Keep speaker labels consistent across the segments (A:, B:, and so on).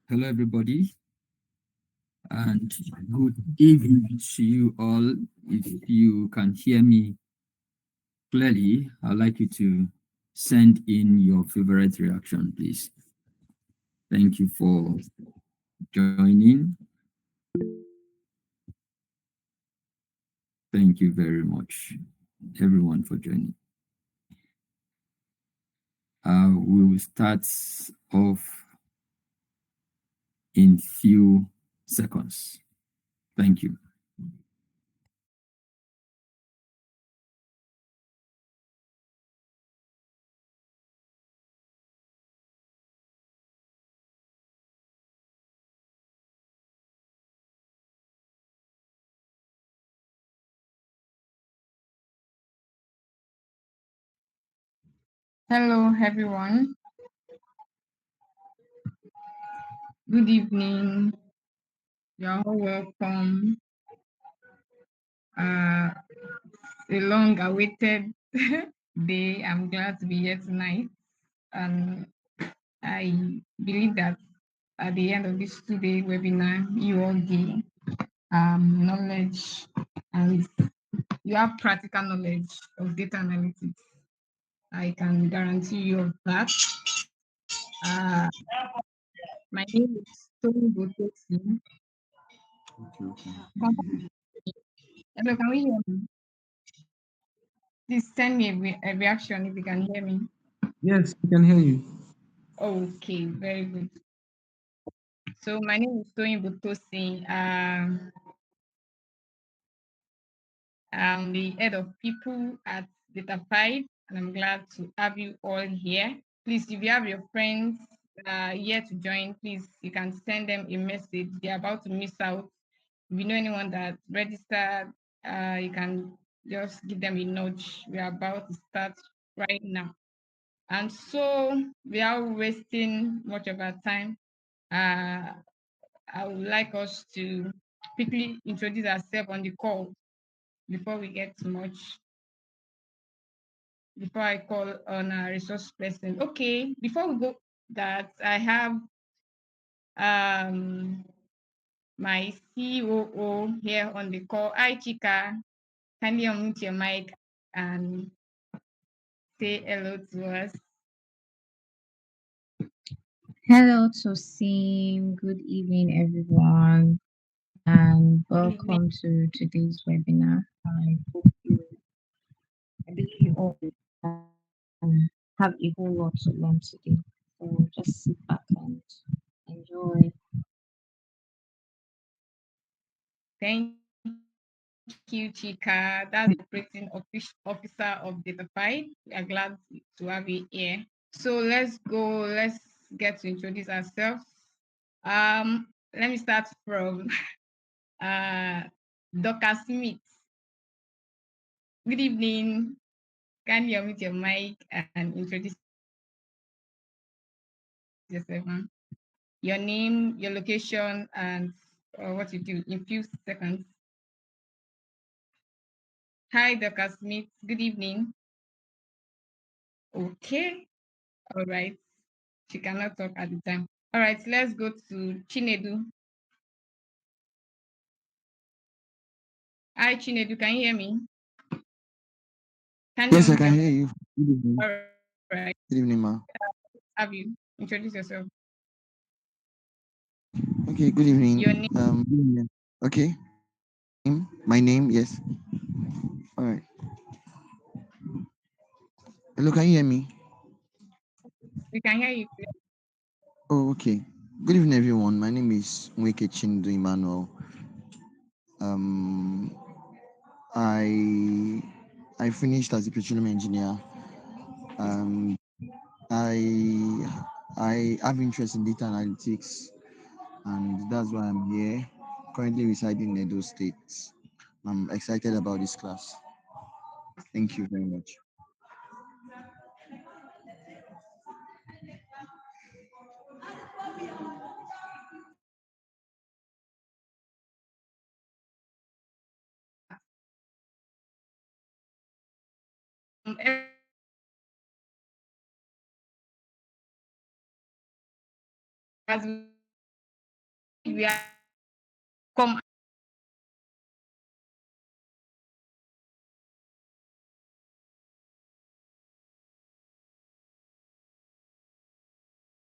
A: Hello, everybody, and good evening to you all. If you can hear me clearly, I'd like you to send in your favorite reaction, please. Thank you for joining. Thank you very much, everyone, for joining. We will start off in few seconds. Thank you.
B: Hello, everyone. Good evening. You're all welcome. Uh, a long awaited day. I'm glad to be here tonight. And I believe that at the end of this 2-day webinar, you all gain knowledge and you have practical knowledge of data analytics. I can guarantee you of that. Uh, my name is Tony Botosi. Hello, can we hear me? Please send me a reaction if you can hear me.
C: Yes, I can hear you.
B: Okay, very good. So my name is Tony Butosi. I'm the head of people at DataFive, and I'm glad to have you all here. Please, if you have your friends here to join, please, you can send them a message. They're about to miss out. If you know anyone that registered, you can just give them a nudge. We're about to start right now. And so without wasting much of our time, uh, I would like us to quickly introduce ourselves on the call before we get too much, before I call on a resource person. Okay, before we go that, I have um, my COO here on the call. Hi, Chika. Kindly unmute your mic and say hello to us.
D: Hello, Tosim. Good evening, everyone, and
B: Good evening.
D: welcome to today's webinar. I believe you all have a whole lot to learn today. So just sit back and enjoy.
B: Thank you, Chika. That's the operating officer of DataFi. We are glad to have you here. So let's go. Let's get to introduce ourselves. Let me start from Dr. Smith. Good evening. Can you unmute your mic and introduce yourself? Your name, your location, and what you do in few seconds. Hi, Dr. Smith. Good evening. Okay. All right. She cannot talk at the time. All right. Let's go to Chinedu. Hi, Chinedu. Can you hear me? Can you
C: Yes, I
B: unmute
C: can
B: your
C: hear you. Good evening.
B: All right.
C: Good evening, ma.
B: Have you introduce yourself?
C: Okay, good evening.
B: Your name.
C: Good evening. Okay, my name, yes. All right. Hello, can you hear me?
B: We can hear you.
C: Oh, okay. Good evening, everyone. My name is Mweke Chindu Emmanuel. Um, I I finished as a petroleum engineer. Um, I have interest in data analytics, and that's why I'm here. Currently residing in Edo State. I'm excited about this class. Thank you very much.
B: As we are come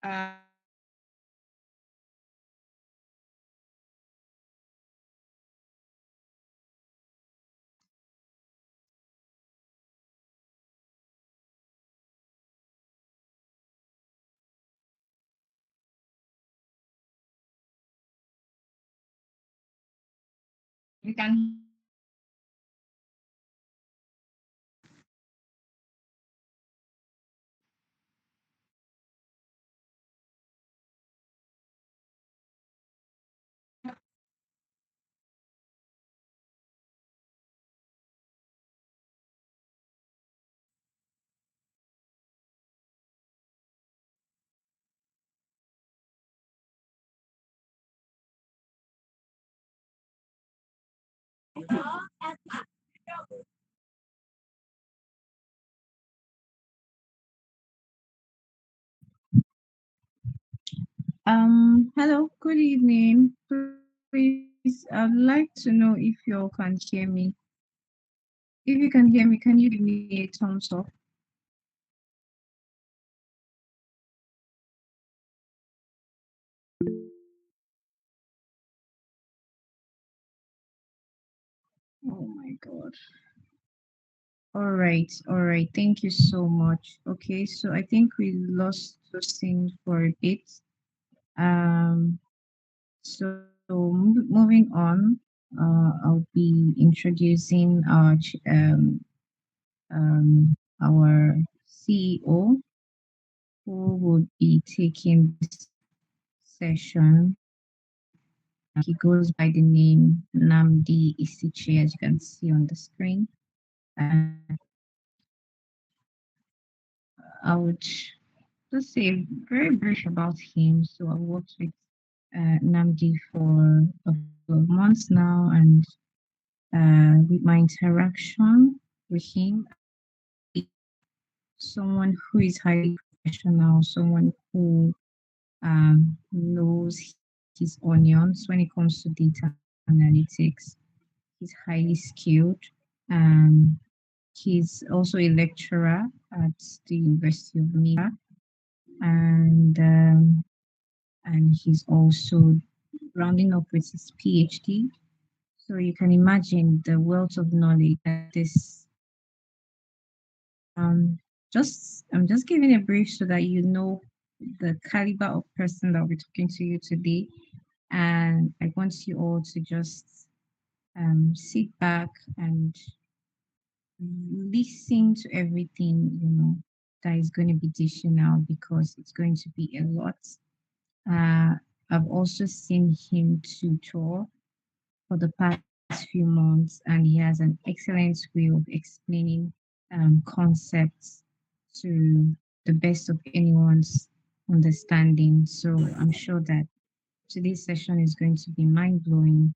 B: uh, you can
D: Hello, good evening. Please, I'd like to know if you all can hear me. If you can hear me, can you give me a thumbs up? Oh my God. All right. Thank you so much. Okay, so I think we lost Tosin for a bit. Um, moving on, I'll be introducing our CEO who would be taking this session. He goes by the name Namdi Isiche, as you can see on the screen. And I would just say very brief about him. So I worked with Namdi for a couple of months now, and with my interaction with him, someone who is highly professional, someone who knows his onions when it comes to data analytics. He's highly skilled. Um, he's also a lecturer at the University of Mira, and he's also rounding up with his PhD. So you can imagine the wealth of knowledge that this. Um, I'm just giving a brief so that you know the caliber of person that will be talking to you today, and I want you all to just sit back and listen to everything that is going to be dishing out because it's going to be a lot. Uh, I've also seen him tutor for the past few months, and he has an excellent way of explaining concepts to the best of anyone's understanding. So I'm sure that today's session is going to be mind blowing.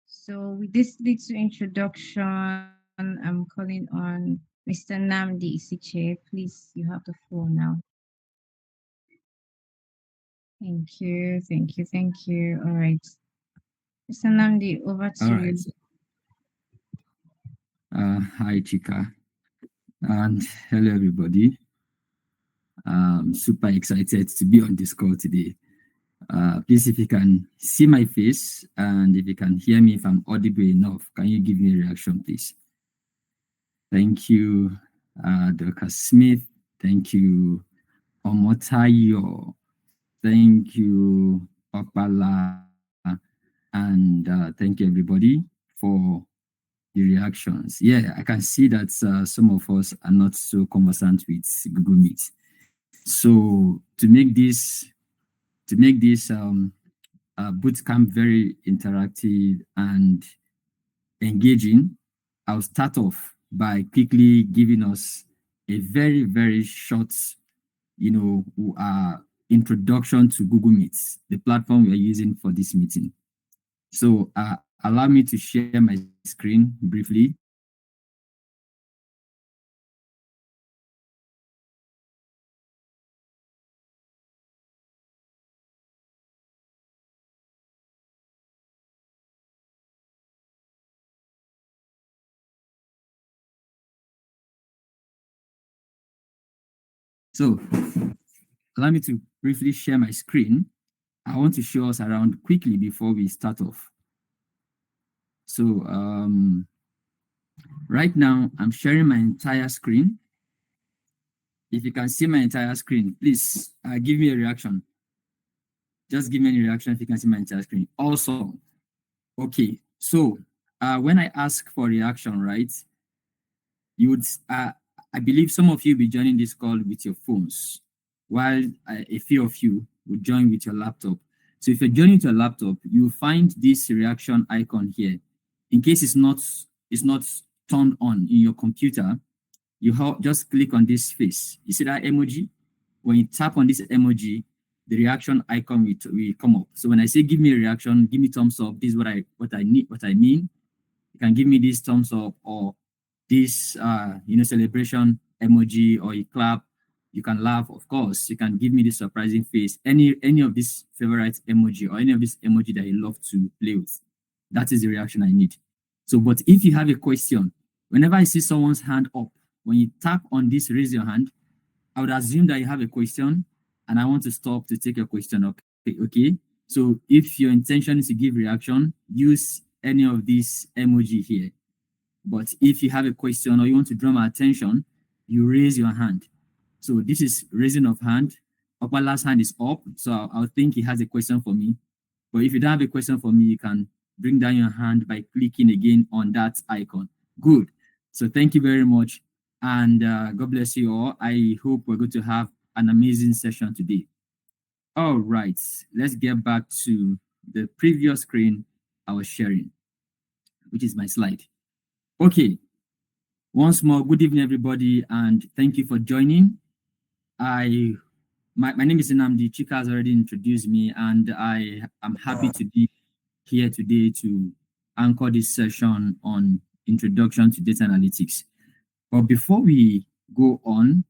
D: So with this little introduction, I'm calling on Mr. Namdi Isiche. Please, you have the floor now. Thank you. All right. Mr. Namdi, over
A: All
D: to
A: right.
D: you.
A: Hi, Chika, and hello, everybody. I'm super excited to be on this call today. Please, if you can see my face and if you can hear me, if I'm audible enough, can you give me a reaction, please? Thank you, Dr. Smith. Thank you, Omotayo. Thank you, Opala. And thank you, everybody, for the reactions. Yeah, I can see that some of us are not so conversant with Google Meet. So to make this bootcamp very interactive and engaging, I'll start off by quickly giving us a very short, introduction to Google Meet, the platform we are using for this meeting. So allow me to share my screen briefly. So allow me to briefly share my screen. I want to show us around quickly before we start off. So right now I'm sharing my entire screen. If you can see my entire screen, please give me a reaction. Just give me any reaction if you can see my entire screen. Also, okay, so when I ask for reaction, right, you would, I believe some of you will be joining this call with your phones, while a few of you will join with your laptop. So if you're joining with your laptop, you'll find this reaction icon here. In case it's not turned on in your computer, you just click on this face. You see that emoji? When you tap on this emoji, the reaction icon will come up. So when I say give me a reaction, give me thumbs up, this is what I mean. You can give me this thumbs up or this celebration emoji, or you clap, you can laugh, of course. You can give me this surprising face, any of this favorite emoji or any of this emoji that you love to play with. That is the reaction I need. So, but if you have a question, whenever I see someone's hand up, when you tap on this raise your hand, I would assume that you have a question and I want to stop to take your question. Okay. So if your intention is to give reaction, use any of these emoji here. But if you have a question or you want to draw my attention, you raise your hand. So this is raising of hand. Upper last hand is up. So I'll think he has a question for me. But if you don't have a question for me, you can bring down your hand by clicking again on that icon. Good. So thank you very much. And God bless you all. I hope we're going to have an amazing session today. All right, let's get back to the previous screen I was sharing, which is my slide. Okay, once more, good evening, everybody, and thank you for joining. My name is Nnamdi. Chika has already introduced me, and I am happy to be here today to anchor this session on Introduction to Data Analytics. But before we go on,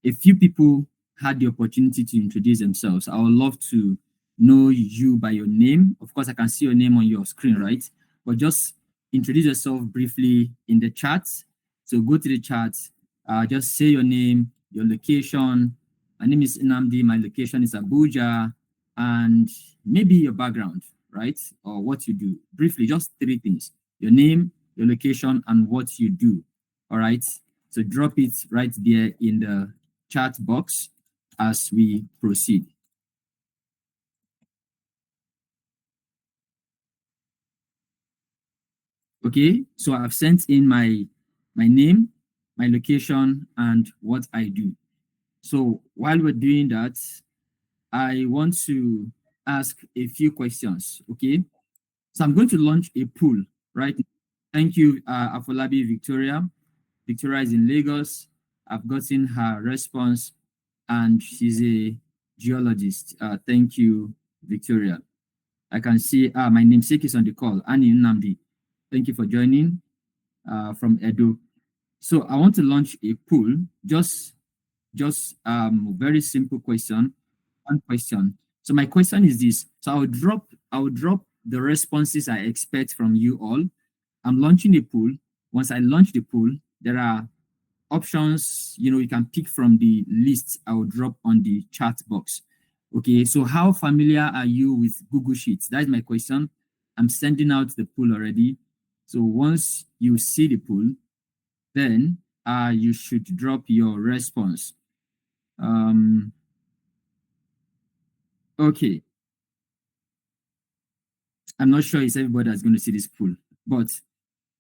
A: a few people had the opportunity to introduce themselves. I would love to know you by your name. Of course, I can see your name on your screen, right? But just introduce yourself briefly in the chat. So go to the chat, just say your name, your location. My name is Nnamdi, my location is Abuja, and maybe your background, right? Or what you do. Briefly, just 3 things: your name, your location, and what you do. All right. So drop it right there in the chat box as we proceed. Okay, so I've sent in my name, my location, and what I do. So while we're doing that, I want to ask a few questions, okay? So I'm going to launch a poll, right? Thank you, Afolabi Victoria. Victoria is in Lagos. I've gotten her response, and she's a geologist. Thank you, Victoria. I can see my namesake is on the call, Annie Nnamdi. Thank you for joining from Edo. So I want to launch a poll, just very simple question, one question. So my question is this. So I will drop the responses I expect from you all. I'm launching a poll. Once I launch the poll, there are options, you can pick from the list I will drop on the chat box. Okay, so how familiar are you with Google Sheets? That is my question. I'm sending out the poll already. So once you see the poll, then you should drop your response. Okay. I'm not sure if everybody is going to see this poll, but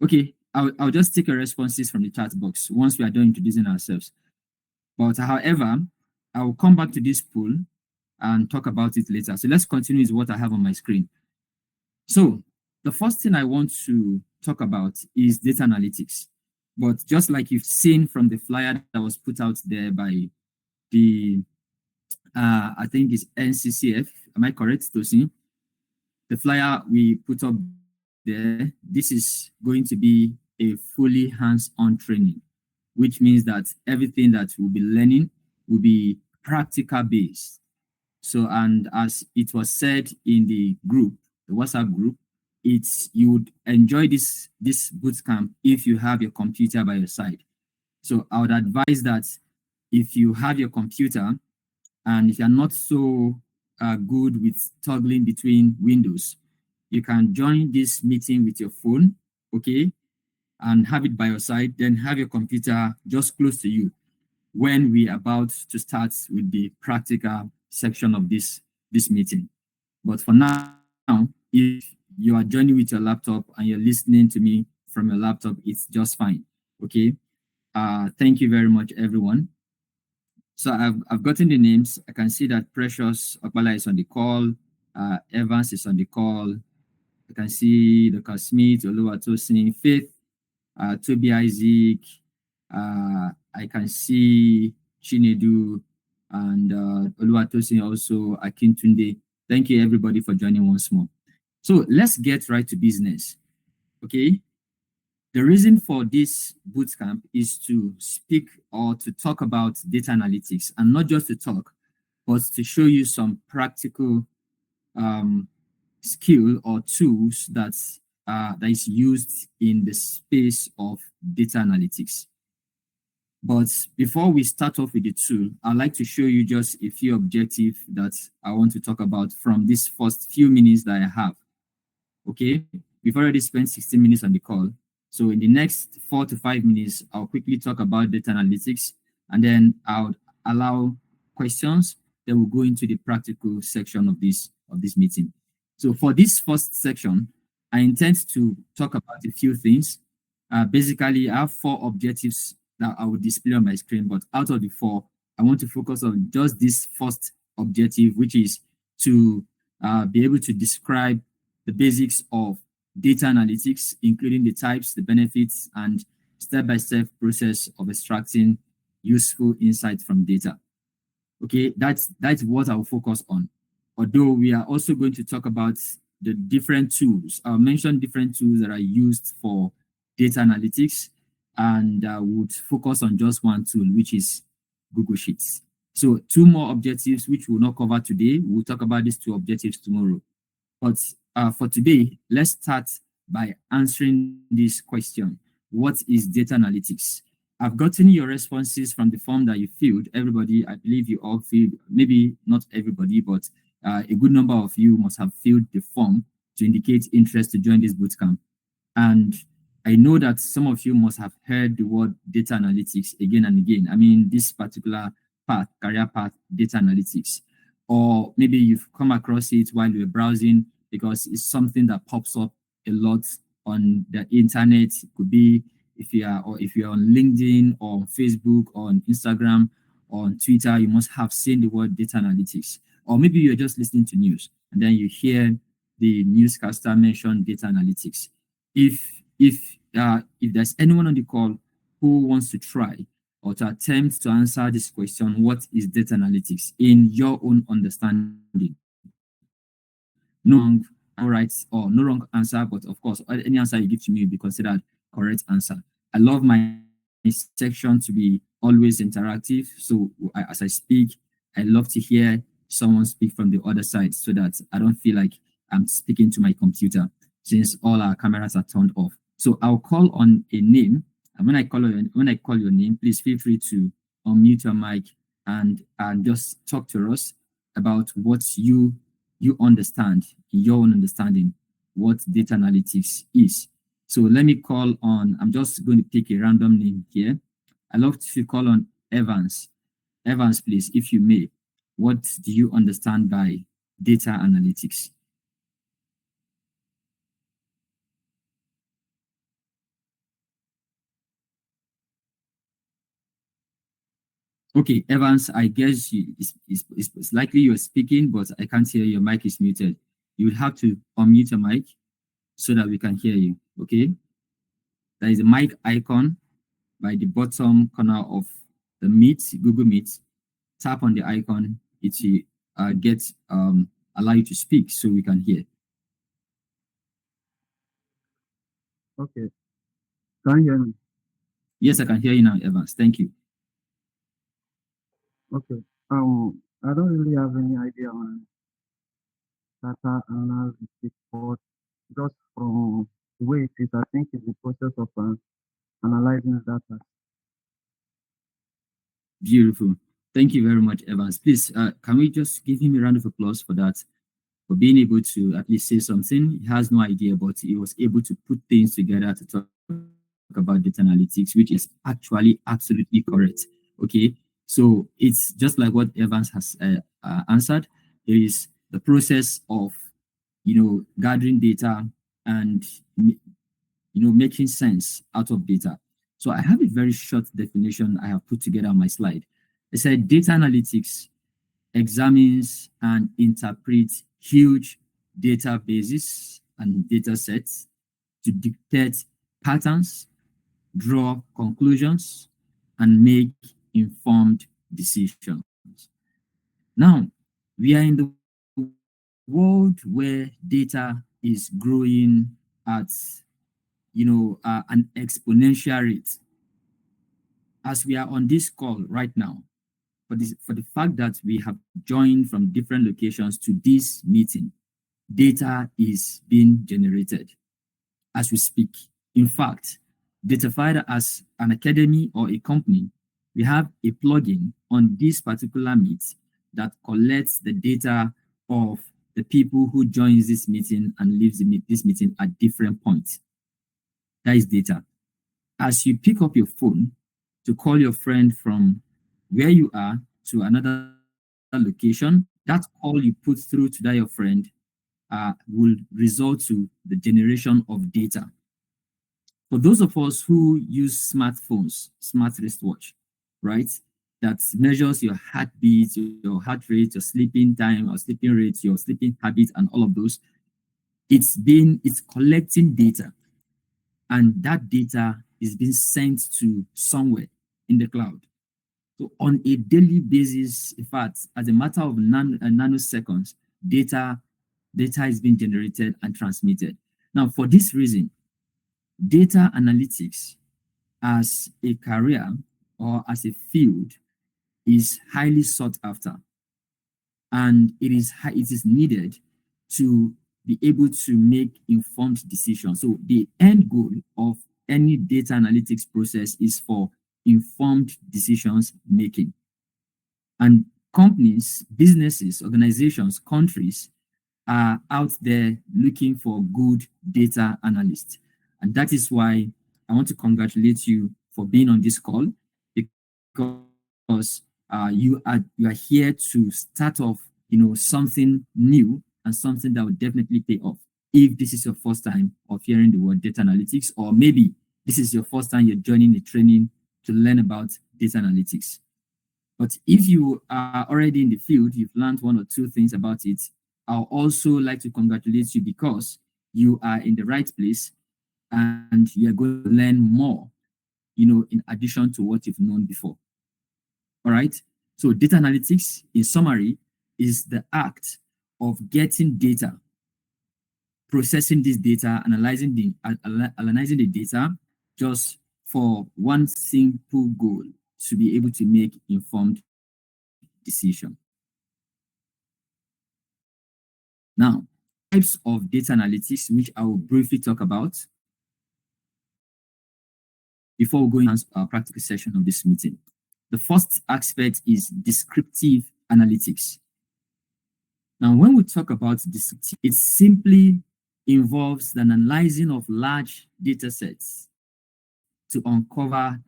A: okay, I'll just take your responses from the chat box once we are done introducing ourselves. But however, I will come back to this poll and talk about it later. So let's continue with what I have on my screen. So the first thing I want to talk about is data analytics. But just like you've seen from the flyer that was put out there by the, I think it's NCCF, am I correct, Tosin? The flyer we put up there, this is going to be a fully hands-on training, which means that everything that we'll be learning will be practical based. So, and as it was said in the group, the WhatsApp group, you would enjoy this bootcamp if you have your computer by your side. So I would advise that if you have your computer and if you're not so good with toggling between windows, you can join this meeting with your phone, okay, and have it by your side, then have your computer just close to you when we're about to start with the practical section of this meeting. But for now, if you are joining with your laptop and you're listening to me from your laptop, it's just fine. Okay. Thank you very much, everyone. So I've gotten the names. I can see that Precious Okbala is on the call. Evans is on the call. I can see Dr. Smith, Oluwatosin, Faith, Toby Isaac. I can see Chinedu and Oluwatosin also, Akintunde. Thank you everybody for joining once more. So let's get right to business. Okay. The reason for this bootcamp is to speak or to talk about data analytics, and not just to talk, but to show you some practical skill or tools that is used in the space of data analytics. But before we start off with the tool, I'd like to show you just a few objectives that I want to talk about from these first few minutes that I have. Okay, we've already spent 16 minutes on the call. So in the next 4 to 5 minutes, I'll quickly talk about data analytics, and then I'll allow questions. Then we'll go into the practical section of this meeting. So for this first section, I intend to talk about a few things. Basically, I have 4 objectives that I will display on my screen, but out of the 4, I want to focus on just this first objective, which is to be able to describe the basics of data analytics, including the types, the benefits, and step-by-step process of extracting useful insights from data. Okay, that's what I'll focus on. Although we are also going to talk about the different tools. I'll mention different tools that are used for data analytics, and would focus on just one tool, which is Google Sheets. So 2 more objectives, which we'll not cover today. We'll talk about these 2 objectives tomorrow. But for today, let's start by answering this question. What is data analytics? I've gotten your responses from the form that you filled. Everybody, I believe you all filled, maybe not everybody, but a good number of you must have filled the form to indicate interest to join this bootcamp. And I know that some of you must have heard the word data analytics again and again. I mean, this particular path, career path, data analytics. Or maybe you've come across it while you're browsing because it's something that pops up a lot on the internet. It could be if you're on LinkedIn or on Facebook or on Instagram or on Twitter, you must have seen the word data analytics. Or maybe you're just listening to news and then you hear the newscaster mention data analytics. If there's anyone on the call who wants to try or to attempt to answer this question, what is data analytics in your own understanding? No wrong, right, or no wrong answer, but of course, any answer you give to me will be considered correct answer. I love my section to be always interactive. So as I speak, I love to hear someone speak from the other side so that I don't feel like I'm speaking to my computer since all our cameras are turned off. So I'll call on a name. And when I call your name, please feel free to unmute your mic and just talk to us about what you understand, your own understanding, what data analytics is. So let me call on, I'm just going to pick a random name here. I love to call on Evans. Evans, please, if you may, what do you understand by data analytics? Okay, Evans, I guess it's likely you're speaking, but I can't hear your mic is muted. You will have to unmute your mic so that we can hear you, okay? There is a mic icon by the bottom corner of the Meet, Google Meet. Tap on the icon, it will allow you to speak so we can hear.
E: Okay. Can you hear me?
A: Yes, I can hear you now, Evans. Thank you.
E: Okay. I don't really have any idea on data analysis, but just from the way it is, I think it's the process of analyzing data.
A: Beautiful. Thank you very much, Evans. Please, can we just give him a round of applause for that, for being able to at least say something? He has no idea, but he was able to put things together to talk about data analytics, which is actually absolutely correct. Okay, so it's just like what Evans has answered. It is the process of, gathering data and making sense out of data. So I have a very short definition I have put together on my slide. It said data analytics examines and interprets huge databases and data sets to detect patterns, draw conclusions, and make informed decisions. Now, we are in the world where data is growing at an exponential rate. As we are on this call right now, for the fact that we have joined from different locations to this meeting, data is being generated as we speak. In fact, Datafied as an academy or a company, we have a plugin on this particular meet that collects the data of the people who joins this meeting and leaves this meeting at different points. That is data. As you pick up your phone to call your friend from where you are to another location, that call you put through to that your friend will result to the generation of data. For those of us who use smartphones, smart wristwatch, right, that measures your heartbeat, your heart rate, your sleeping time, or sleeping rate, your sleeping habits, and all of those, it's collecting data, and that data is being sent to somewhere in the cloud. So on a daily basis, in fact, as a matter of nanoseconds, data is being generated and transmitted. Now, for this reason, data analytics as a career or as a field is highly sought after, and it is needed to be able to make informed decisions. So the end goal of any data analytics process is for informed decisions making. And companies, businesses, organizations, countries are out there looking for good data analysts. And that is why I want to congratulate you for being on this call, because you are here to start off something new and something that will definitely pay off. If this is your first time of hearing the word data analytics, or maybe this is your first time you're joining the training to learn about data analytics. But if you are already in the field, you've learned one or two things about it, I'll also like to congratulate you, because you are in the right place and you are going to learn more, in addition to what you've known before. All right. So data analytics, in summary, is the act of getting data, processing this data, analyzing the data, just for one simple goal: to be able to make informed decision. Now, types of data analytics, which I will briefly talk about before we go into our practical session of this meeting. The first aspect is descriptive analytics. Now, when we talk about descriptive, it simply involves the analyzing of large data sets to uncover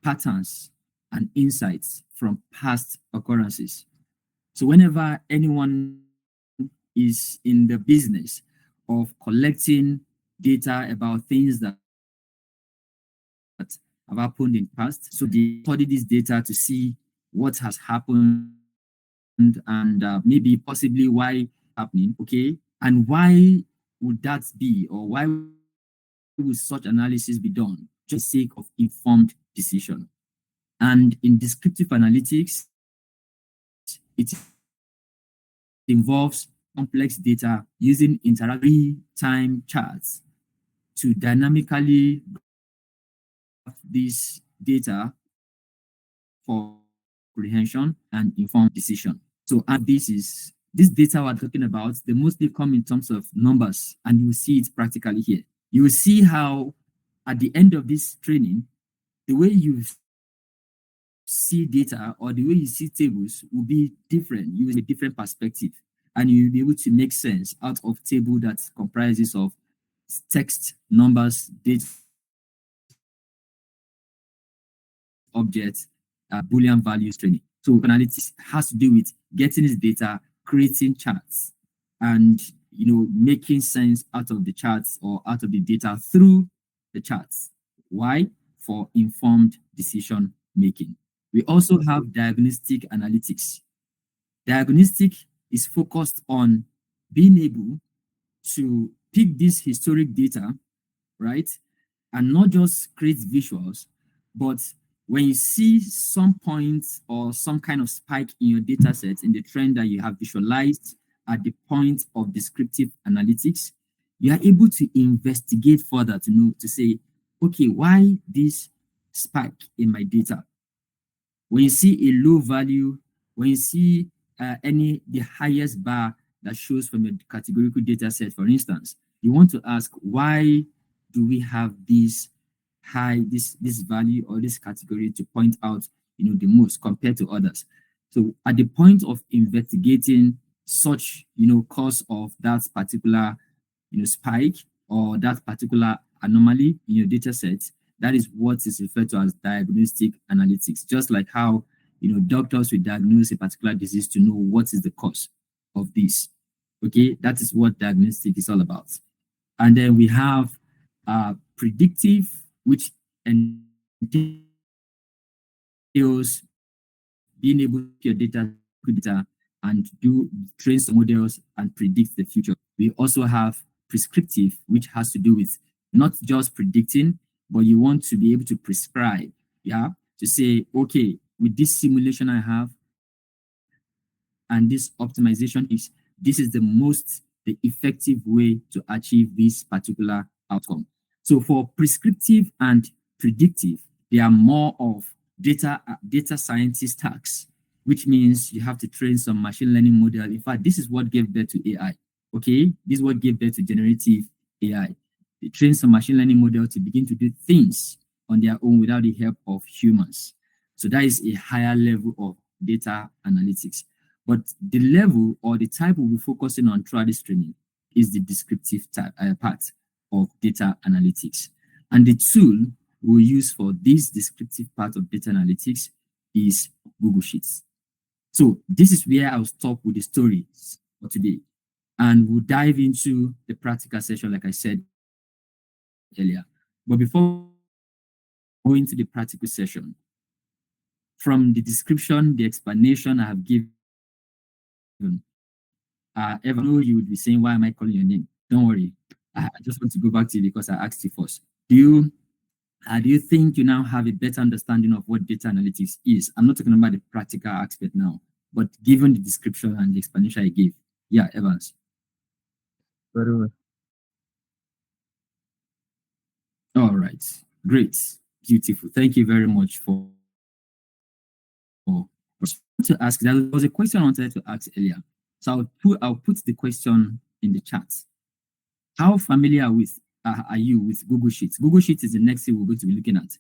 A: patterns and insights from past occurrences. So whenever anyone is in the business of collecting data about things that have happened in the past, so they study this data to see what has happened and maybe possibly why happening, okay? And why would that be, or why would such analysis be done? Just for the sake of informed decision. And in descriptive analytics, it involves complex data using interactive time charts to dynamically graph this data for comprehension and informed decision. So, and this data we're talking about, they mostly come in terms of numbers, and you will see it practically here. You will see how at the end of this training, the way you see data or the way you see tables will be different. You will have a different perspective, and you'll be able to make sense out of table that comprises of text, numbers, date, objects, Boolean values training. So analytics has to do with getting this data, creating charts, and making sense out of the charts or out of the data through the charts. Why? For informed decision making. We also have diagnostic analytics. Diagnostic is focused on being able to pick this historic data, right? And not just create visuals, but when you see some points or some kind of spike in your data set in the trend that you have visualized at the point of descriptive analytics, you are able to investigate further to know, to say, okay, why this spike in my data? When you see a low value, when you see the highest bar that shows from your categorical data set, for instance, you want to ask, why do we have this value or this category to point out the most compared to others? So at the point of investigating such cause of that particular spike or that particular anomaly in your data set, that is what is referred to as diagnostic analytics. Just like how doctors will diagnose a particular disease to know what is the cause of this. Okay, that is what diagnostic is all about. And then we have predictive, which entails being able to your data and train some models and predict the future. We also have prescriptive, which has to do with not just predicting, but you want to be able to prescribe, to say, okay, with this simulation I have and this optimization this is the effective way to achieve this particular outcome. So for prescriptive and predictive, they are more of data scientist tasks, which means you have to train some machine learning model. In fact, this is what gave birth to AI. Okay, this is what gave birth to generative AI. They train some machine learning model to begin to do things on their own without the help of humans. So that is a higher level of data analytics. But the level or the type we'll be focusing on throughout this training is the descriptive type, part of data analytics. And the tool we'll use for this descriptive part of data analytics is Google Sheets. So this is where I'll stop with the stories for today. And we'll dive into the practical session, like I said earlier. But before going to the practical session, from the description, the explanation I have given, Ever know you would be saying, why am I calling your name? Don't worry. I just want to go back to you because I asked you first. Do you think you now have a better understanding of what data analytics is? I'm not talking about the practical aspect now, but given the description and the explanation I gave. Yeah, Evans.
E: Very well.
A: All right. Great. Beautiful. Thank you very much for to ask. There was a question I wanted to ask earlier. So I'll put the question in the chat. How familiar are you with Google Sheets? Google Sheets is the next thing we're going to be looking at.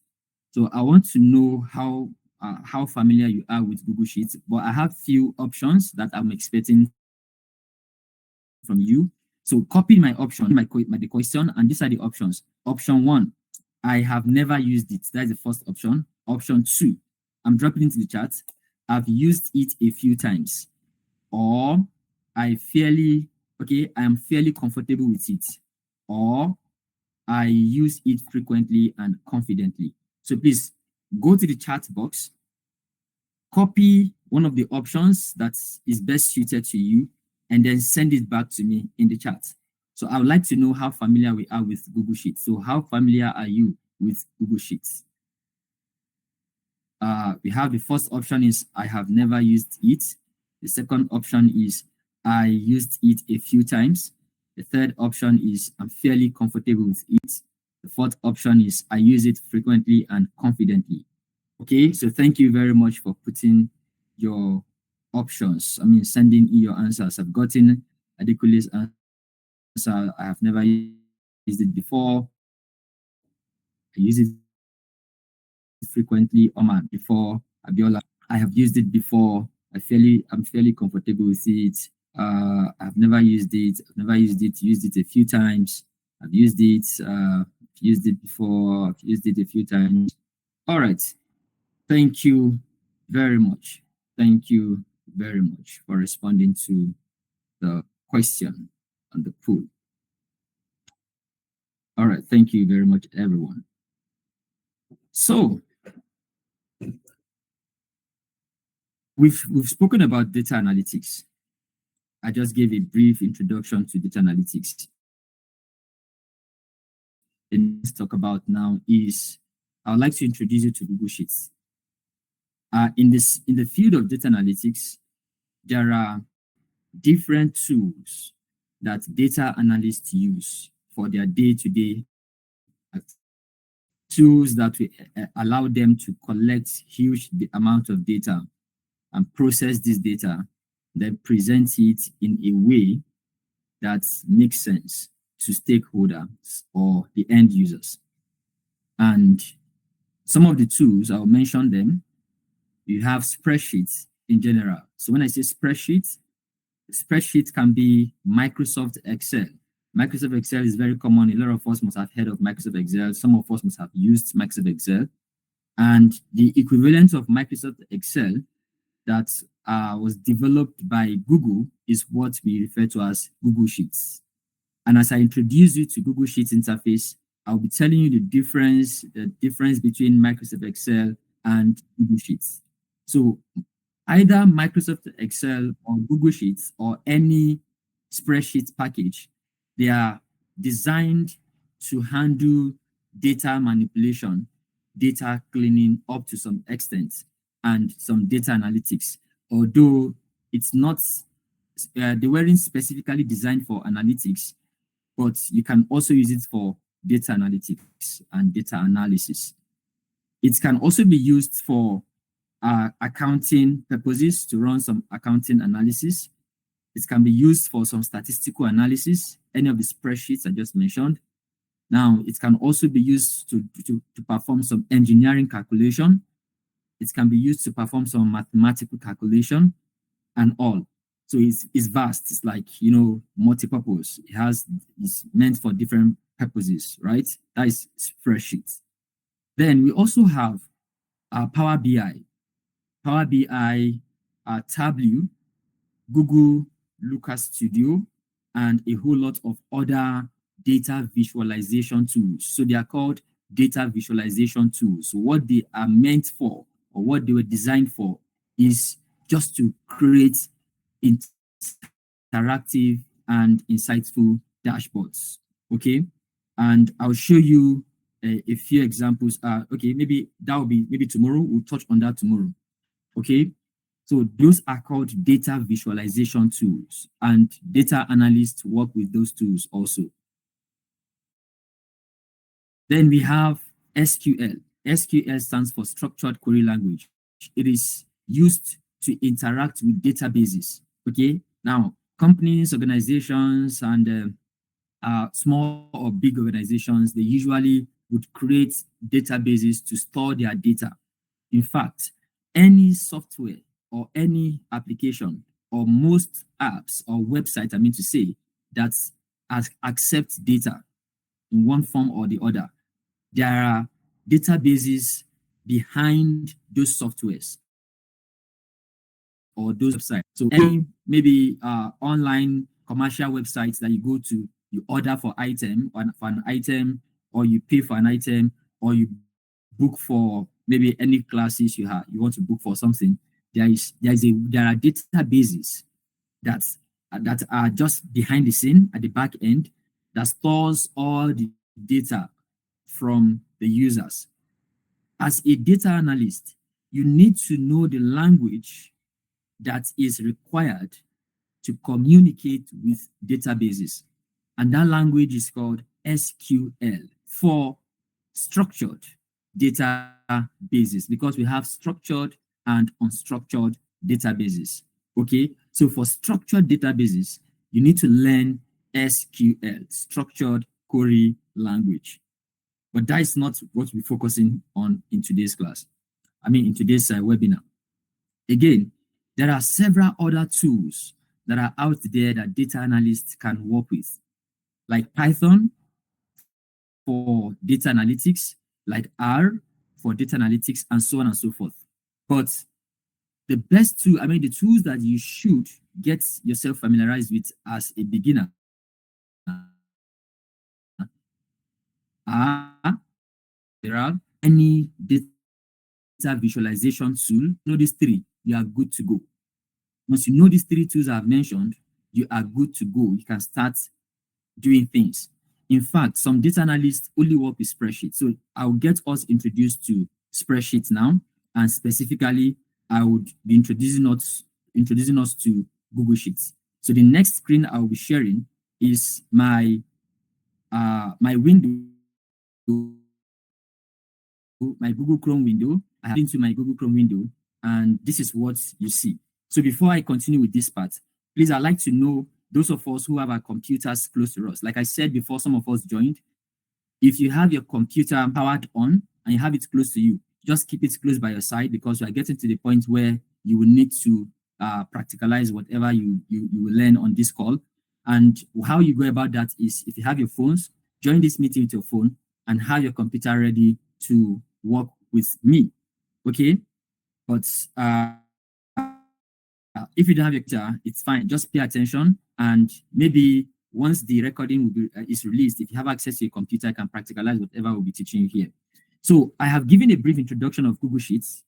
A: So I want to know how familiar you are with Google Sheets, but I have few options that I'm expecting from you. So copy my option, the question, and these are the options. Option 1, I have never used it. That's the first option. Option 2, I'm dropping into the chat. I've used it a few times. Or I am fairly comfortable with it. Or I use it frequently and confidently. So please go to the chat box, copy one of the options that is best suited to you, and then send it back to me in the chat. So I would like to know how familiar we are with Google Sheets. So how familiar are you with Google Sheets? We have the first option is I have never used it. The second option is I used it a few times. The third option is I'm fairly comfortable with it. The fourth option is I use it frequently and confidently. Okay, so thank you very much for putting your options. Sending in your answers. I've gotten Adekule's answer. I have never used it before. I use it frequently before. Abiola. I have used it before. I'm fairly comfortable with it. I've never used it. Used it a few times. I've used it before. I've used it a few times. All right. Thank you very much. Thank you very much for responding to the question on the poll. All right. Thank you very much, everyone. So we've spoken about data analytics. I just gave a brief introduction to data analytics. The next talk about now is I would like to introduce you to Google Sheets. In the field of data analytics, there are different tools that data analysts use for their day-to-day tools that will allow them to collect huge amount of data and process this data, then present it in a way that makes sense to stakeholders or the end users. And some of the tools, I'll mention them. You have spreadsheets in general. So when I say spreadsheet can be Microsoft Excel. Microsoft Excel is very common. A lot of us must have heard of Microsoft Excel. Some of us must have used Microsoft Excel. And the equivalent of Microsoft Excel that was developed by Google is what we refer to as Google Sheets. And as I introduce you to Google Sheets interface, I'll be telling you the difference between Microsoft Excel and Google Sheets. So either Microsoft Excel or Google Sheets or any spreadsheet package, they are designed to handle data manipulation, data cleaning up to some extent, and some data analytics. Although it's not, they weren't specifically designed for analytics, but you can also use it for data analytics and data analysis. It can also be used for accounting purposes to run some accounting analysis. It can be used for some statistical analysis, any of the spreadsheets I just mentioned. Now, it can also be used to perform some engineering calculation. It can be used to perform some mathematical calculation and all. So it's vast. It's like, multi-purpose. It's meant for different purposes, right? That is spreadsheets. Then we also have Power BI. Power BI, Tableau, Google Looker Studio, and a whole lot of other data visualization tools. So they are called data visualization tools. So what they are meant for, or what they were designed for, is just to create interactive and insightful dashboards. Okay, and I'll show you a few examples. Okay, maybe that will be tomorrow. We'll touch on that tomorrow. Okay, so those are called data visualization tools, and data analysts work with those tools also. Then we have SQL. SQL stands for Structured Query Language. It is used to interact with databases. Okay, now companies, organizations, and small or big organizations, they usually would create databases to store their data. In fact, any software or any application or most apps or websites, I mean to say, that accept data in one form or the other, there are databases behind those softwares or those websites. So any maybe online commercial websites that you go to, you order for an item, or you pay for an item, or you book for maybe any classes you want to book for something. There are databases that are just behind the scene at the back end that stores all the data from the users. As a data analyst, you need to know the language that is required to communicate with databases. And that language is called SQL, for structured databases, because we have structured and unstructured databases. Okay, so for structured databases, you need to learn SQL, Structured Query Language. But that is not what we're focusing on in today's class. in today's webinar. Again, there are several other tools that are out there that data analysts can work with, like Python for data analytics, like R for data analytics, and so on and so forth. But the best tool, the tools that you should get yourself familiarized with as a beginner are any data visualization tool. Know these three, you are good to go. Once you know these three tools I've mentioned, you are good to go. You can start doing things. In fact, some data analysts only work with spreadsheets. So I'll get us introduced to spreadsheets now, and specifically, I would be introducing us to Google Sheets. So the next screen I'll be sharing is my window, my Google Chrome window. I have into my Google Chrome window, and this is what you see. So before I continue with this part, please, I'd like to know those of us who have our computers close to us. Like I said before, some of us joined. If you have your computer powered on and you have it close to you, just keep it close by your side, because you are getting to the point where you will need to practicalize whatever you will learn on this call. And how you go about that is, if you have your phones, join this meeting with your phone and have your computer ready to work with me. Okay? But if you don't have your computer, it's fine. Just pay attention, and maybe once the recording will be, is released, if you have access to your computer, I can practicalize whatever we'll be teaching you here. So I have given a brief introduction of Google Sheets.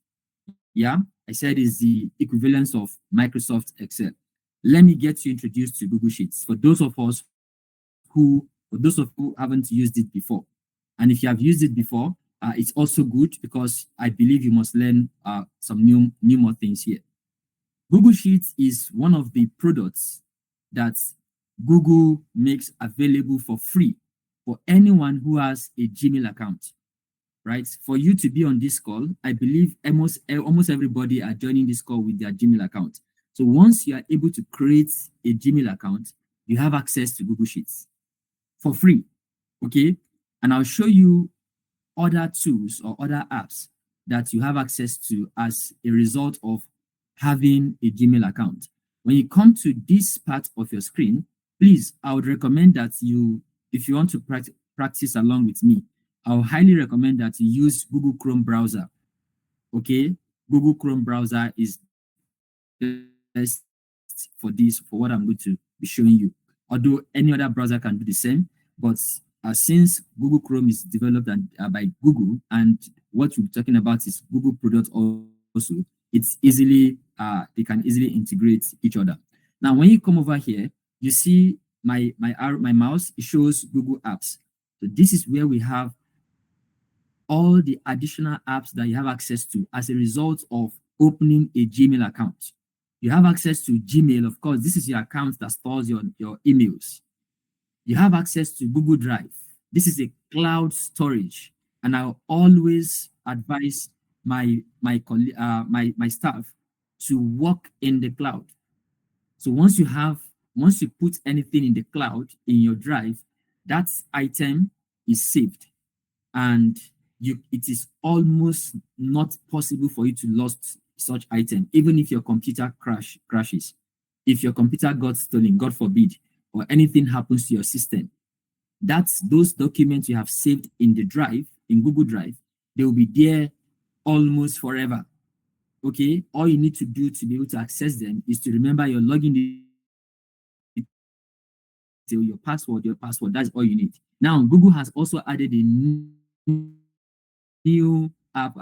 A: Yeah, I said it's the equivalence of Microsoft Excel. Let me get you introduced to Google Sheets for those of who haven't used it before. And if you have used it before, it's also good, because I believe you must learn some new more things here. Google Sheets is one of the products that Google makes available for free for anyone who has a Gmail account, right? For you to be on this call, I believe almost everybody are joining this call with their Gmail account. So once you are able to create a Gmail account, you have access to Google Sheets for free, okay? And I'll show you other tools or other apps that you have access to as a result of having a Gmail account. When you come to this part of your screen, please, I would recommend that if you want to practice along with me, I would highly recommend that you use Google Chrome browser. Okay, Google Chrome browser is best for what I'm going to be showing you. Although any other browser can do the same, but since Google Chrome is developed by Google, and what we're talking about is Google product also, it's easily they can easily integrate each other. Now, when you come over here, you see my mouse. It shows Google Apps. So this is where we have all the additional apps that you have access to as a result of opening a Gmail account. You have access to Gmail, of course. This is your account that stores your emails. You have access to Google Drive. This is a cloud storage, and I'll always advise my staff to work in the cloud. So once you put anything in the cloud in your drive, that item is saved, and it is almost not possible for you to lose such item, even if your computer crashes. If your computer got stolen, God forbid, or anything happens to your system, those documents you have saved in the drive, in Google Drive, they will be there almost forever. Okay, all you need to do to be able to access them is to remember your login detail, your password. That's all you need. Now, Google has also added a new app,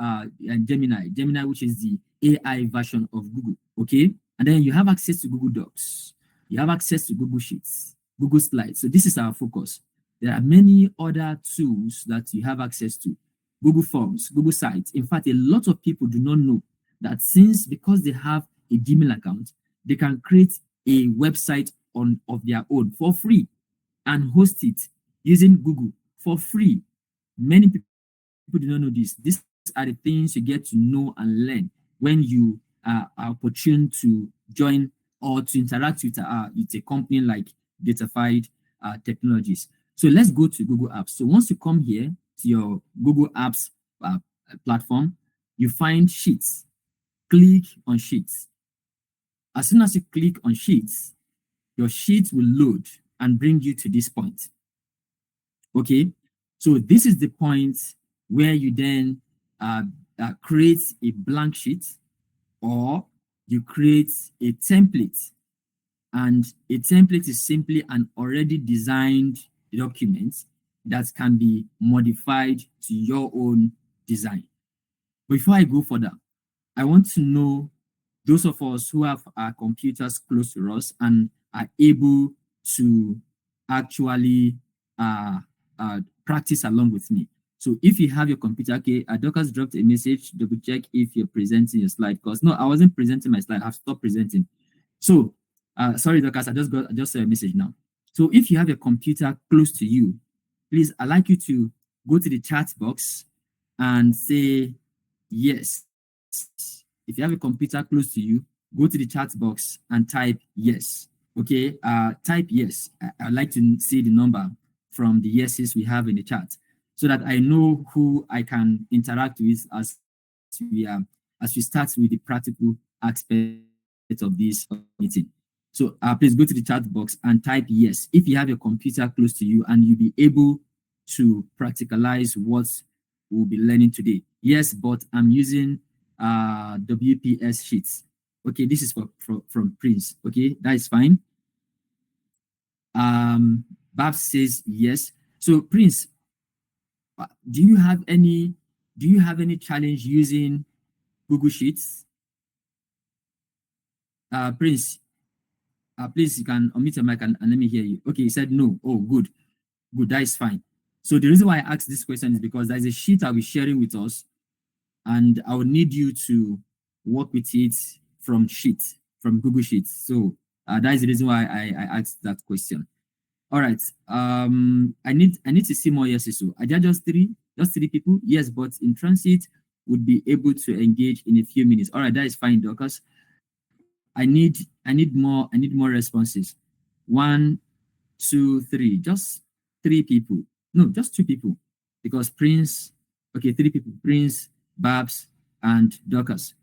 A: Gemini, which is the AI version of Google. Okay, and then you have access to Google Docs. You have access to Google Sheets, Google Slides. So this is our focus. There are many other tools that you have access to. Google Forms, Google Sites. In fact, a lot of people do not know that because they have a Gmail account, they can create a website of their own for free and host it using Google for free. Many people do not know this. These are the things you get to know and learn when you are opportune to join or to interact with a company like Datafied Technologies. So let's go to Google Apps. So once you come here to your Google Apps platform, you find sheets. Click on sheets. As soon as you click on sheets, your sheets will load and bring you to this point. Okay, so this is the point where you then create a blank sheet, or you create a template. And a template is simply an already designed document that can be modified to your own design. Before I go further, I want to know those of us who have our computers close to us and are able to actually practice along with me. So if you have your computer, okay, Dorcas dropped a message, double check if you're presenting your slide, because no, I wasn't presenting my slide, I've stopped presenting. So sorry, Dorcas, I just saw a message now. So if you have your computer close to you, please, I'd like you to go to the chat box and say yes. If you have a computer close to you, go to the chat box and type yes. Okay, type yes. I'd like to see the number from the yeses we have in the chat, so that I know who I can interact with as we start with the practical aspect of this meeting. So please go to the chat box and type yes if you have your computer close to you and you'll be able to practicalize what we'll be learning today. Yes, but I'm using WPS sheets. Okay, this is from Prince. Okay, that is fine. Babs says yes. So Prince, do you have any challenge using Google Sheets? Prince, please, you can unmute your mic and let me hear you. Okay, you said no. Oh, good, that is fine. So the reason why I asked this question is because there's a sheet I'll be sharing with us, and I will need you to work with it from Google Sheets. So that is the reason why I asked that question. All right. I need to see more yeses. So are there just three people? Yes, but in transit would be able to engage in a few minutes. All right, that is fine, Dorcas. I need more responses. 1, 2, 3. Just 3 people. No, just 2 people. Because Prince, okay, 3 people. Prince, Babs, and Dorcas.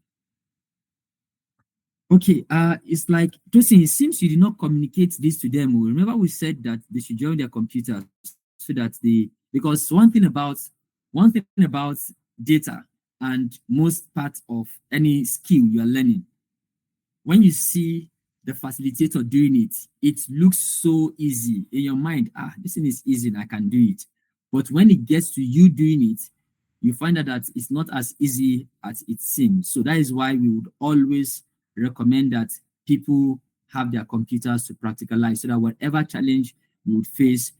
A: Okay, it's like, Tosin, it seems you did not communicate this to them. Remember we said that they should join their computer so that because one thing about data and most part of any skill you are learning, when you see the facilitator doing it, it looks so easy in your mind. This thing is easy and I can do it. But when it gets to you doing it, you find out that it's not as easy as it seems. So that is why we would always recommend that people have their computers to practicalize, so that whatever challenge you would face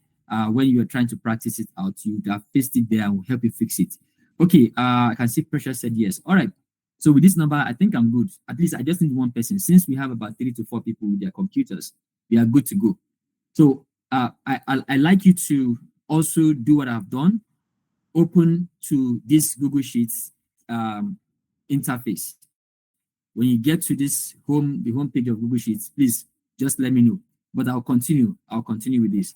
A: when you are trying to practice it out, you have faced it there and will help you fix it. Okay, I can see Precious said yes. All right. So with this number, I think I'm good. At least I just need one person. Since we have about 3 to 4 people with their computers, we are good to go. So I like you to also do what I've done. Open to this Google Sheets interface. When you get to the home page of Google Sheets, please just let me know. But I'll continue with this.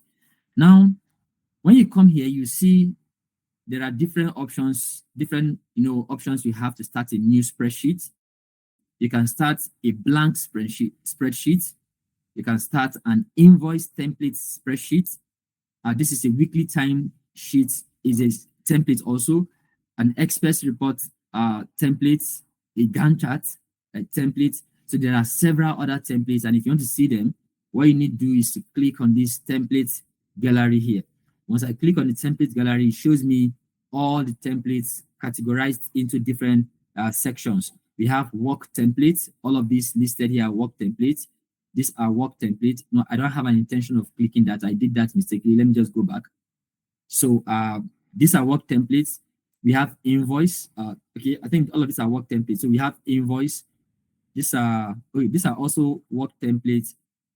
A: Now, when you come here, you see there are different options, options you have to start a new spreadsheet. You can start a blank spreadsheet. You can start an invoice template spreadsheet. This is a weekly time sheet, is a template also. An express report template, a Gantt chart template. So there are several other templates, and if you want to see them, what you need to do is to click on this template gallery here. Once I click on the template gallery, it shows me all the templates categorized into different sections. We have work templates. All of these listed here are work templates. These are work templates. No, I don't have an intention of clicking that. I did that mistakenly. Let me just go back. So these are work templates. We have invoice. Okay, I think all of these are work templates. So we have invoice. These are also work templates.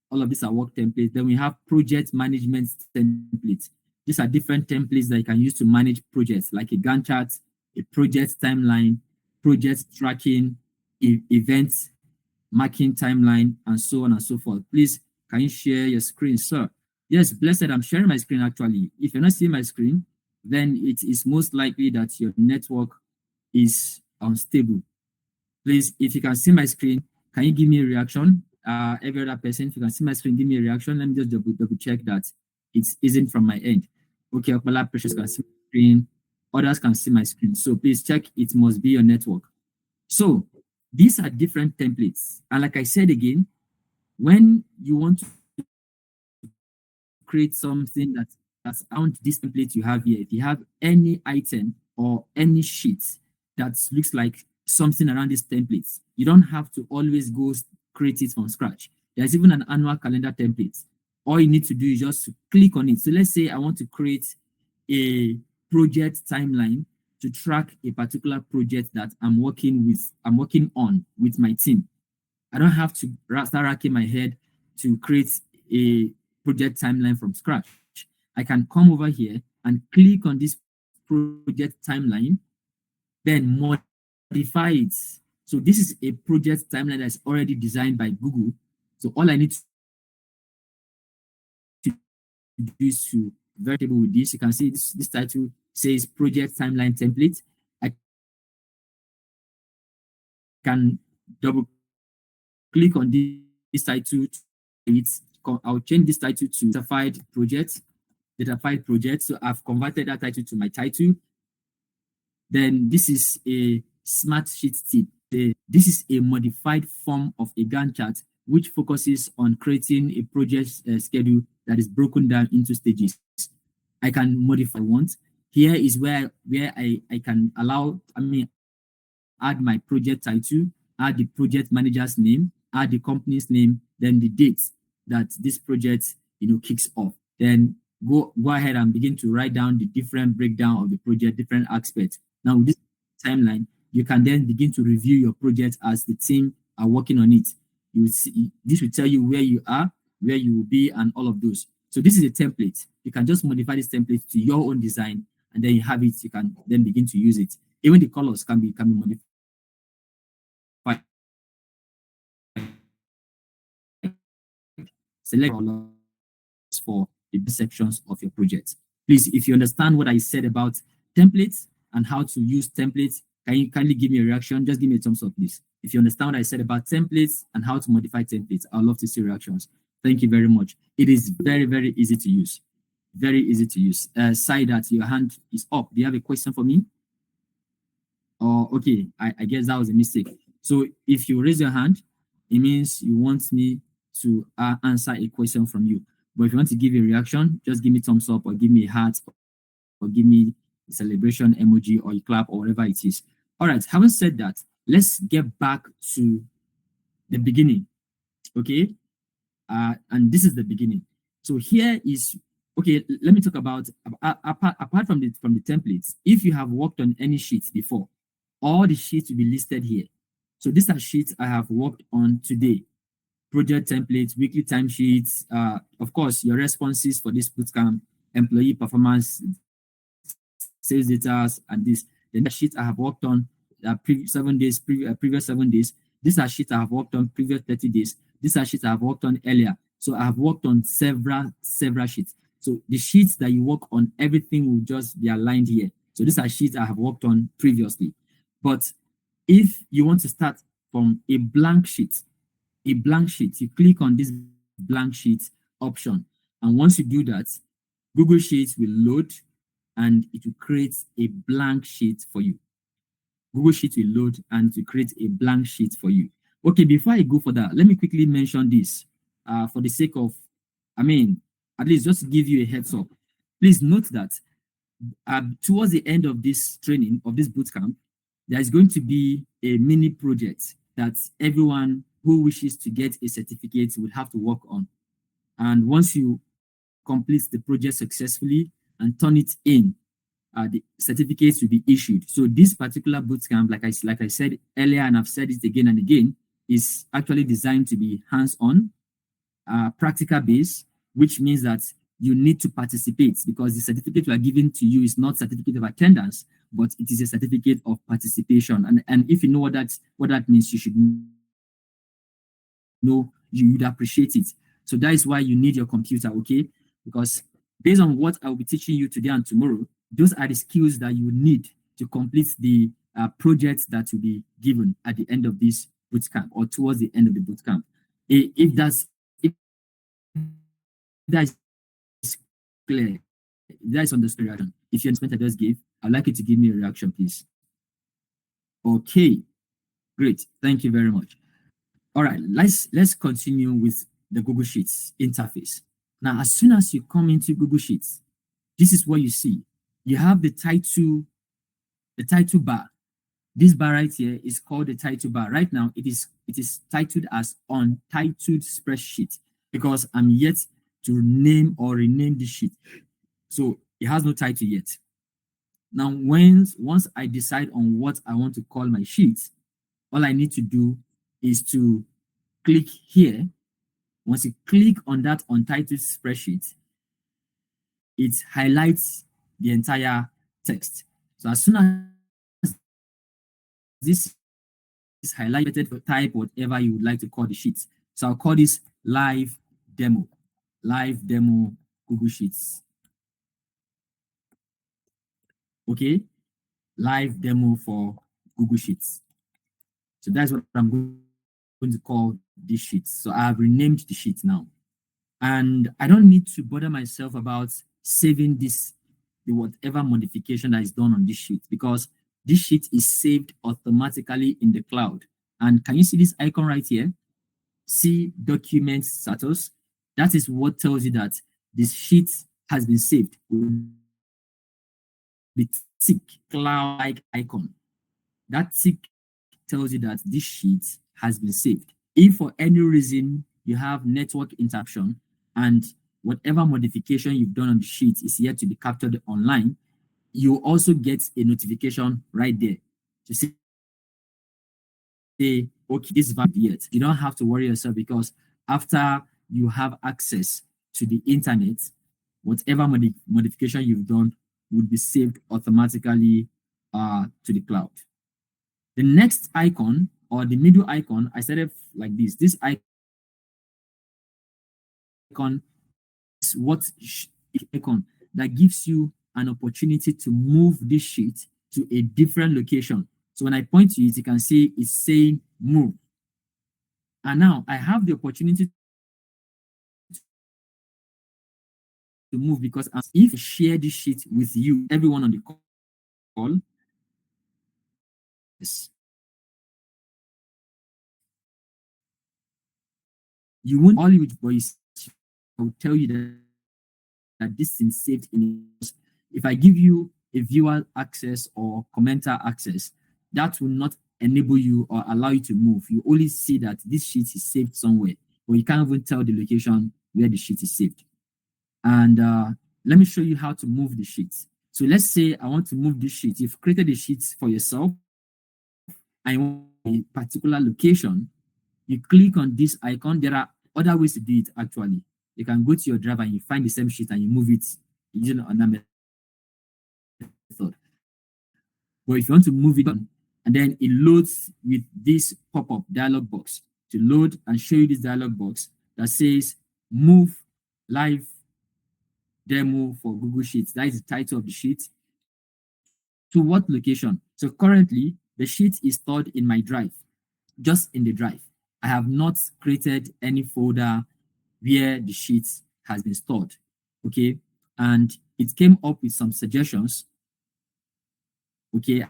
A: All of these are work templates. Then we have project management templates. These are different templates that you can use to manage projects, like a Gantt chart, a project timeline, project tracking, events, marking timeline, and so on and so forth. Please, can you share your screen, sir? Yes, Blessed, I'm sharing my screen actually. If you're not seeing my screen, then it is most likely that your network is unstable. Please, if you can see my screen, can you give me a reaction? Every other person, if you can see my screen, give me a reaction. Let me just double check that it isn't from my end. Okay, Okpala Precious can see my screen. Others can see my screen. So please check, it must be your network. So these are different templates. And like I said again, when you want to create something that's around this template you have here, if you have any item or any sheet that looks like something around this template, you don't have to always go create it from scratch. There's even an annual calendar template. All you need to do is just click on it. So let's say I want to create a project timeline to track a particular project that I'm working on with my team. I don't have to start racking my head to create a project timeline from scratch. I can come over here and click on this project timeline, then modify it. So this is a project timeline that's already designed by Google. So all I need to do is to variable with this. You can see this title says project timeline template. I can double click on this title. I'll change this title to datafied project. So I've converted that title to my title. Then this is a smart sheet tip. This is a modified form of a Gantt chart, which focuses on creating a project schedule that is broken down into stages. I can modify once. Here is where I can add my project title, add the project manager's name, add the company's name, then the date that this project kicks off. Then go ahead and begin to write down the different breakdown of the project, different aspects. Now with this timeline, you can then begin to review your project as the team are working on it. You will see, this will tell you where you are, where you will be, and all of those. So this is a template. You can just modify this template to your own design, and then you have it. You can then begin to use it. Even the colors can be modified. Select colors for the sections of your project. Please, if you understand what I said about templates and how to use templates, can you kindly give me a reaction? Just give me a thumbs up, please. If you understand what I said about templates and how to modify templates, I'd love to see reactions. Thank you very much. It is very, very easy to use. Very easy to use. That your hand is up. Do you have a question for me? Oh, okay. I guess that was a mistake. So if you raise your hand, it means you want me to answer a question from you. But if you want to give a reaction, just give me thumbs up or give me a heart or give me a celebration emoji or a clap or whatever it is. All right, having said that, let's get back to the beginning, okay? And this is the beginning. So here is, okay, let me talk about, apart from the templates, if you have worked on any sheets before, all the sheets will be listed here. So these are sheets I have worked on today. Project templates, weekly timesheets, of course, your responses for this bootcamp, employee performance, sales data, and this. Then the sheets I have worked on previous 7 days. These are sheets I have worked on previous 30 days. These are sheets I have worked on earlier. So I have worked on several sheets. So the sheets that you work on, everything will just be aligned here. So these are sheets I have worked on previously. But if you want to start from a blank sheet, you click on this blank sheet option. And once you do that, Google Sheets will load and it will create a blank sheet for you. Google Sheets will load and to create a blank sheet for you. Okay, before I go for that, let me quickly mention this for the sake of, at least just to give you a heads up. Please note that towards the end of this training, of this bootcamp, there is going to be a mini project that everyone who wishes to get a certificate will have to work on. And once you complete the project successfully and turn it in, the certificates will be issued. So this particular bootcamp, like I said earlier, and I've said it again and again, is actually designed to be hands-on, practical based, which means that you need to participate, because the certificate we are giving to you is not certificate of attendance, but it is a certificate of participation. And if you know what that means, you should know, you would appreciate it. So that is why you need your computer, okay? Because based on what I will be teaching you today and tomorrow, those are the skills that you need to complete the projects that will be given at the end of this bootcamp or towards the end of the bootcamp. If that is clear, if that is understood reaction, if you understand I just gave, I'd like you to give me a reaction, please. Okay, great. Thank you very much. All right, let's continue with the Google Sheets interface. Now, as soon as you come into Google Sheets, this is what you see. You have the title bar. This bar right here is called the title bar. Right now, it is titled as Untitled Spreadsheet because I'm yet to name or rename the sheet. So it has no title yet. Now, once I decide on what I want to call my sheet, all I need to do is to click here. Once you click on that Untitled Spreadsheet, it highlights the entire text. So as soon as this is highlighted, type whatever you would like to call the sheets. So I'll call this live demo Google Sheets. Okay, live demo for Google Sheets. So that's what I'm going to call this sheet. So I have renamed the sheet now. And I don't need to bother myself about saving whatever modification that is done on this sheet because this sheet is saved automatically in the cloud. And can you see this icon right here? See document status. That is what tells you that this sheet has been saved. The tick cloud-like icon. That tick tells you that this sheet has been saved. If for any reason you have network interaction and whatever modification you've done on the sheet is yet to be captured online, you also get a notification right there to say, okay, this is valid yet. You don't have to worry yourself because after you have access to the internet, whatever modification you've done would be saved automatically to the cloud. The next icon or the middle icon, I set it like this. This icon is icon that gives you an opportunity to move this sheet to a different location. So when I point to it, you can see it's saying move. And now I have the opportunity to move because if I share this sheet with you, everyone on the call, yes, you won't all you voice. I will tell you that this is saved in. If I give you a viewer access or commenter access, that will not enable you or allow you to move. You only see that this sheet is saved somewhere, but you can't even tell the location where the sheet is saved. And let me show you how to move the sheets. So let's say I want to move this sheet. You've created a sheet for yourself. I want a particular location. You click on this icon. There are other ways to do it actually. You can go to your drive and you find the same sheet and you move it using another method. But if you want to move it on, and then it loads with this pop-up dialog box to load and show you this dialog box that says move live demo for Google Sheets. That is the title of the sheet. To what location? So currently the sheet is stored in my drive, just in the drive. I have not created any folder where the sheet has been stored. Okay, and it came up with some suggestions. Okay,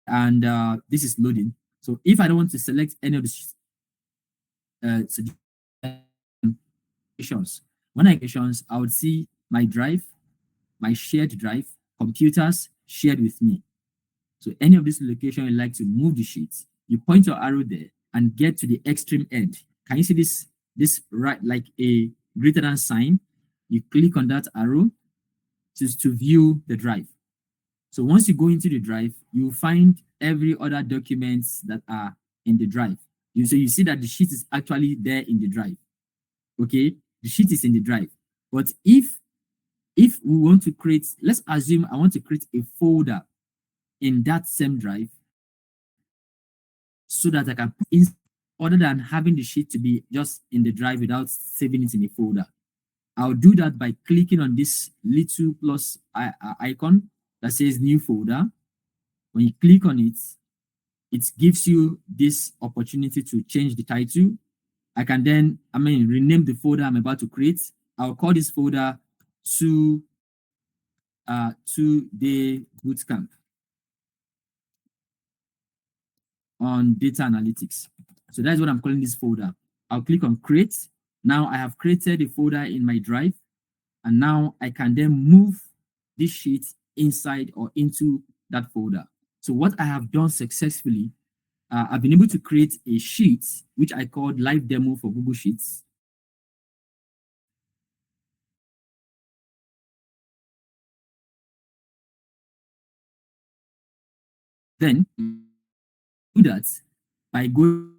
A: and this is loading. So if I don't want to select any of the suggestions, when I questions, I would see my drive, my shared drive, computers shared with me. So any of this location you like to move the sheets, you point your arrow there and get to the extreme end. Can you see this right, like a greater than sign? You click on that arrow to view the drive. So once you go into the drive, you find every other documents that are in the drive. So you see that the sheet is actually there in the drive. Okay, the sheet is in the drive. But if we want to create, let's assume I want to create a folder in that same drive so that I can put in, other than having the sheet to be just in the drive without saving it in a folder. I'll do that by clicking on this little plus icon that says new folder. When you click on it, it gives you this opportunity to change the title. I can then, rename the folder I'm about to create. I'll call this folder 2-day bootcamp on data analytics. So that's what I'm calling this folder. I'll click on create. Now I have created a folder in my drive, and now I can then move this sheet inside or into that folder. So what I have done successfully, I've been able to create a sheet, which I called live demo for Google Sheets. Then do that by going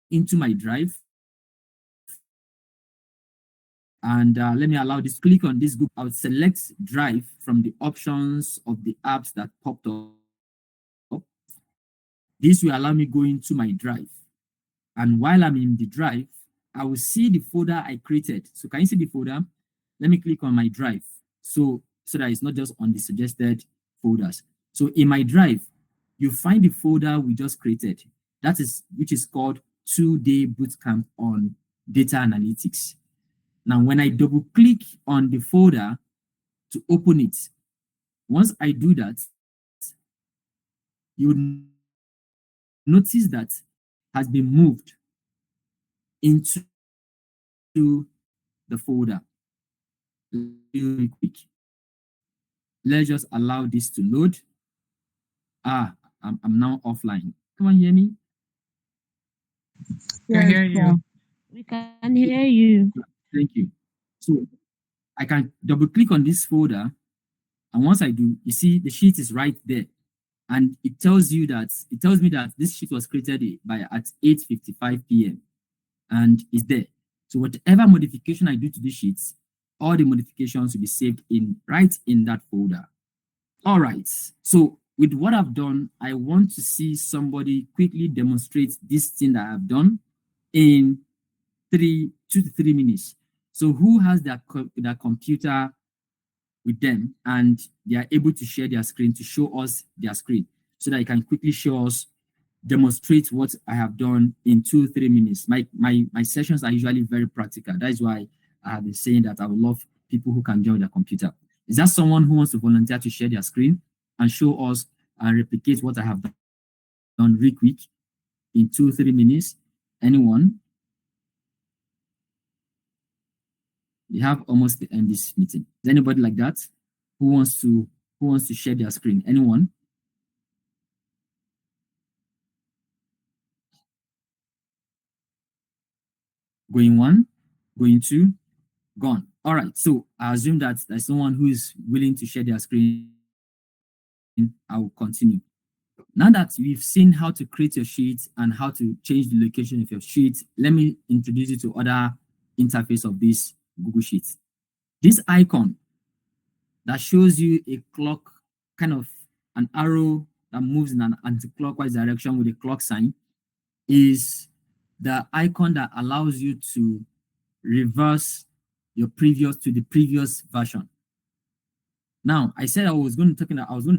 A: into my drive, and let me allow this, click on this group. I would select drive from the options of the apps that popped up. This will allow me go into my drive. And while I'm in the drive, I will see the folder I created. So can you see the folder? Let me click on my drive. So that it's not just on the suggested folders. So in my drive, you find the folder we just created. Which is called 2-day bootcamp on data analytics. Now, when I double click on the folder to open it, once I do that, you would notice that has been moved into the folder. Really quick. Let's just allow this to load. I'm now offline. Come on, hear me?
B: I hear you.
D: We can hear you.
A: Thank you. So I can double click on this folder, and once I do, you see the sheet is right there, and it tells me that this sheet was created at 8:55 p.m. and it's there. So whatever modification I do to the sheets, all the modifications will be saved right in that folder. All right. So with what I've done, I want to see somebody quickly demonstrate this thing that I've done in 2 to 3 minutes. So who has their computer with them and they are able to share their screen to show us their screen so that I can quickly show us, demonstrate what I have done in 2 to 3 minutes. My sessions are usually very practical. That is why I have been saying that I would love people who can join their computer. Is that someone who wants to volunteer to share their screen and show us and replicate what I have done real quick in 2 to 3 minutes? Anyone? We have almost to end this meeting. Is anybody like that who wants to share their screen? Anyone? Going one, going two, gone. All right. So I assume that there's someone who is willing to share their screen. I will continue. Now that we've seen how to create your sheet and how to change the location of your sheet, let me introduce you to other interface of this Google Sheets. This icon that shows you a clock, kind of an arrow that moves in an anti-clockwise direction with a clock sign, is the icon that allows you to reverse your the previous version. Now, I said I was going to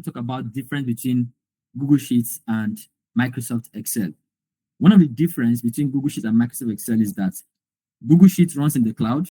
A: talk about the difference between Google Sheets and Microsoft Excel. One of the difference between Google Sheets and Microsoft Excel is that Google Sheets runs in the cloud,